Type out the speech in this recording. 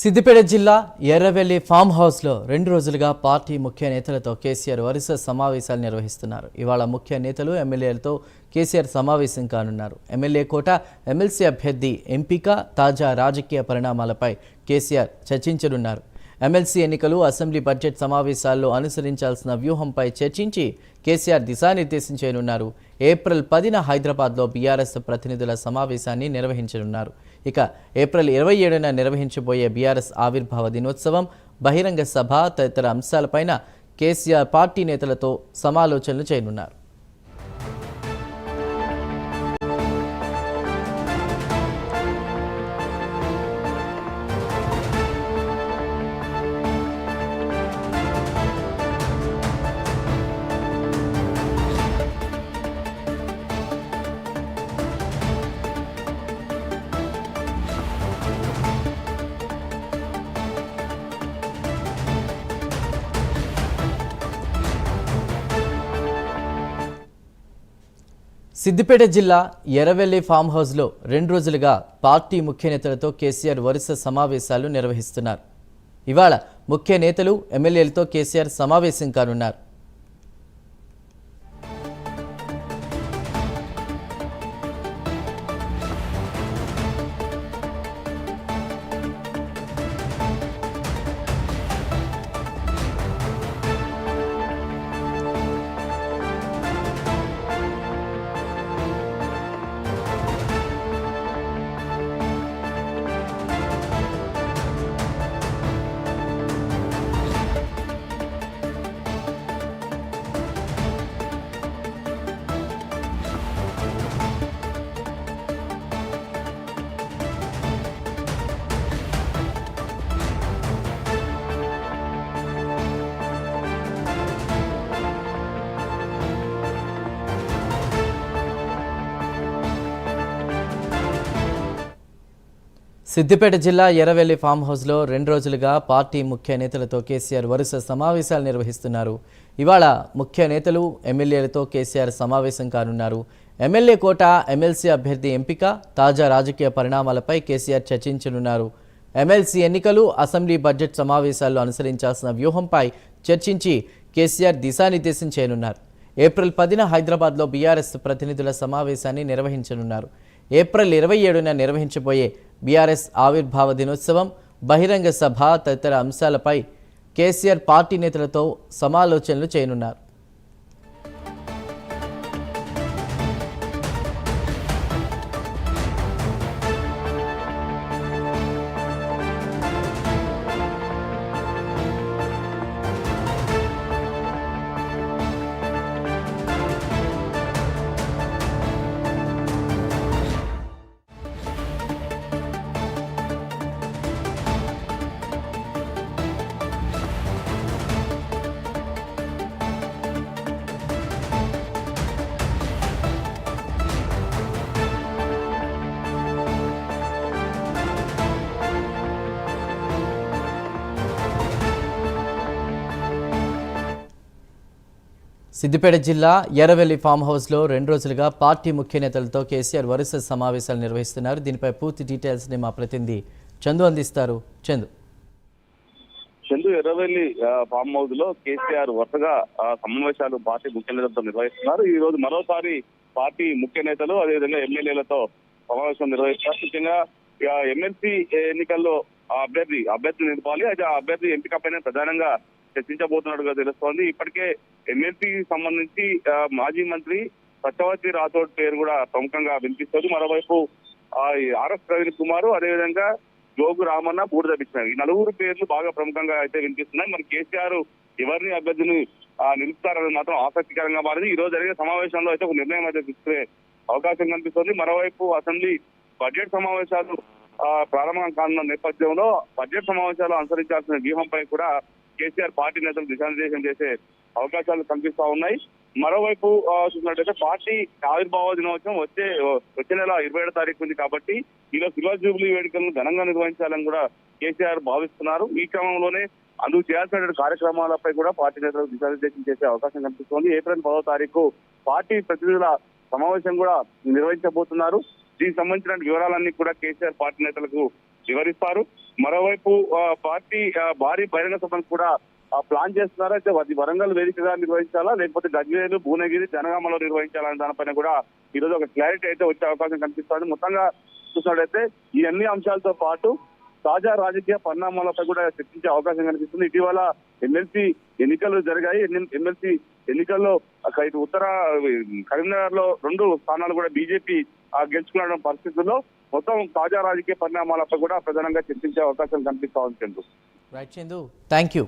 సిద్దిపేట జిల్లా ఎర్రవెల్లి ఫామ్ హౌస్లో 2 రోజులుగా పార్టీ ముఖ్య నేతలతో కేసీఆర్ వరుస సమావేశాలు నిర్వహిస్తున్నారు. ఇవాళ ముఖ్య నేతలు ఎమ్మెల్యేలతో కేసీఆర్ సమావేశం కానున్నారు. ఎమ్మెల్యే కోట, ఎమ్మెల్సీ అభ్యర్థి ఎంపిక, తాజా రాజకీయ పరిణామాలపై కేసీఆర్ చర్చించనున్నారు. ఎమ్మెల్సీ ఎన్నికలు, అసెంబ్లీ బడ్జెట్ సమావేశాల్లో అనుసరించాల్సిన వ్యూహంపై చర్చించి కేసీఆర్ దిశానిర్దేశం చేయనున్నారు. ఏప్రిల్ 10న హైదరాబాద్లో బీఆర్ఎస్ ప్రతినిధుల సమావేశాన్ని నిర్వహించనున్నారు. ఇక ఏప్రిల్ 27న నిర్వహించబోయే బీఆర్ఎస్ ఆవిర్భావ దినోత్సవం, బహిరంగ సభ తదితర అంశాలపైన కేసీఆర్ పార్టీ నేతలతో సమాలోచనలు చేయనున్నారు. సిద్దిపేట జిల్లా ఎర్రవెల్లి ఫామ్ హౌస్లో 2 రోజులుగా పార్టీ ముఖ్య నేతలతో కేసీఆర్ వరుస సమావేశాలు నిర్వహిస్తున్నారు. ఇవాళ ముఖ్య నేతలు, ఎమ్మెల్యేలతో కేసీఆర్ సమావేశం కానున్నారు. సిద్దిపేట జిల్లా ఎర్రవెల్లి ఫామ్ హౌస్లో 2 రోజులుగా పార్టీ ముఖ్య నేతలతో కేసీఆర్ వరుస సమావేశాలు నిర్వహిస్తున్నారు. ఇవాళ ముఖ్య నేతలు, ఎమ్మెల్యేలతో కేసీఆర్ సమావేశం కానున్నారు. ఎమ్మెల్యే కోట, ఎమ్మెల్సీ అభ్యర్థి ఎంపిక, తాజా రాజకీయ పరిణామాలపై కేసీఆర్ చర్చించనున్నారు. ఎమ్మెల్సీ ఎన్నికలు, అసెంబ్లీ బడ్జెట్ సమావేశాల్లో అనుసరించాల్సిన వ్యూహంపై చర్చించి కేసీఆర్ దిశానిర్దేశం చేయనున్నారు. ఏప్రిల్ 10న హైదరాబాద్లో బీఆర్ఎస్ ప్రతినిధుల సమావేశాన్ని నిర్వహించనున్నారు. ఏప్రిల్ 27న నిర్వహించబోయే బీఆర్ఎస్ ఆవిర్భావ దినోత్సవం, బహిరంగ సభ తదితర అంశాలపై కేసీఆర్ పార్టీ నేతలతో సమాలోచనలు చేయనున్నారు. సిద్దిపేట జిల్లా ఎర్రవెల్లి ఫామ్ హౌస్లో 2 రోజులుగా పార్టీ ముఖ్య నేతలతో కేసీఆర్ వరుస సమావేశాలు నిర్వహిస్తున్నారు. దీనిపై పూర్తి డీటెయిల్స్ని మా ప్రతినిధి చందు అందిస్తారు. చందు, ఎర్రవెల్లి ఫామ్ హౌస్ లో కేసీఆర్ వరుసగా సమావేశాలు పార్టీ ముఖ్య నేతలతో నిర్వహిస్తున్నారు. ఈ రోజు మరోసారి పార్టీ ముఖ్య నేతలు, అదేవిధంగా ఎమ్మెల్యేలతో సమావేశం నిర్వహిస్తారు. ముఖ్యంగా ఎమ్మెల్సీ ఎన్నికల్లో అభ్యర్థి నిలపాలి, అయితే ఆ అభ్యర్థి ఎంపిక పైన ప్రధానంగా చర్చించబోతున్నట్టుగా తెలుస్తోంది. ఇప్పటికే ఎమ్మెల్సీ సంబంధించి మాజీ మంత్రి సత్యవతి రాథోడ్ పేరు కూడా ప్రముఖంగా వినిపిస్తుంది. మరోవైపు ఆర్ఎస్ ప్రవీణ్ కుమార్, అదేవిధంగా జోగు రామన్న, బూడిద బిచ్చినారు, ఈ 4 పేర్లు బాగా ప్రముఖంగా అయితే వినిపిస్తున్నాయి. మరి కేసీఆర్ ఎవరిని అభ్యర్థిని నిలుపుతారని మాత్రం ఆసక్తికరంగా మారింది. ఈ రోజు జరిగే సమావేశంలో అయితే ఒక నిర్ణయం అయితే తీసుకునే అవకాశం కనిపిస్తుంది. మరోవైపు అసెంబ్లీ బడ్జెట్ సమావేశాలు ప్రారంభం కానున్న నేపథ్యంలో బడ్జెట్ సమావేశాలు అనుసరించాల్సిన వ్యూహంపై కూడా కేసీఆర్ పార్టీ నేతలు దిశానిర్దేశం చేసే అవకాశాలు కనిపిస్తా ఉన్నాయి. మరోవైపు చూసినట్టయితే పార్టీ ఆవిర్భావ దినోత్సవం వచ్చే నెల 27వ తారీఖు ఉంది కాబట్టి ఈలో సిల్వర్ జూబ్లీ వేడుకలను ఘనంగా నిర్వహించాలని కూడా కేసీఆర్ భావిస్తున్నారు. ఈ క్రమంలోనే అందుకు చేయాల్సిన కార్యక్రమాలపై కూడా పార్టీ నేతలకు దిశానిర్దేశం చేసే అవకాశం కనిపిస్తోంది. ఏప్రిల్ 10వ తారీఖు పార్టీ ప్రతినిధుల సమావేశం కూడా నిర్వహించబోతున్నారు. దీనికి సంబంధించిన వివరాలన్నీ కూడా కేసీఆర్ పార్టీ నేతలకు వివరిస్తారు. మరోవైపు పార్టీ భారీ బహిరంగ సభను కూడా ప్లాన్ చేస్తున్నారు. అయితే అది వరంగల్ వేదికగా నిర్వహించాలా లేకపోతే గజ్వేలు, భువనగిరి, జనగామలో నిర్వహించాలనే దానిపైన కూడా ఈ రోజు ఒక క్లారిటీ అయితే వచ్చే అవకాశం కనిపిస్తుంది. మొత్తంగా చూసినట్లయితే ఈ అన్ని అంశాలతో పాటు తాజా రాజకీయ పరిణామాలపై కూడా చర్చించే అవకాశం కనిపిస్తుంది. ఇటీవల ఎమ్మెల్సీ ఎన్నికలు జరిగాయి. ఎమ్మెల్సీ ఎన్నికల్లో ఇటు ఉత్తర కరీంనగర్ లో 2 స్థానాలు కూడా బీజేపీ గెలుచుకున్న పరిస్థితుల్లో మొత్తం తాజా రాజకీయ పరిణామాలపై కూడా ప్రధానంగా చర్చించే అవకాశం కనిపిస్తా ఉంది. Right Chandu, thank you.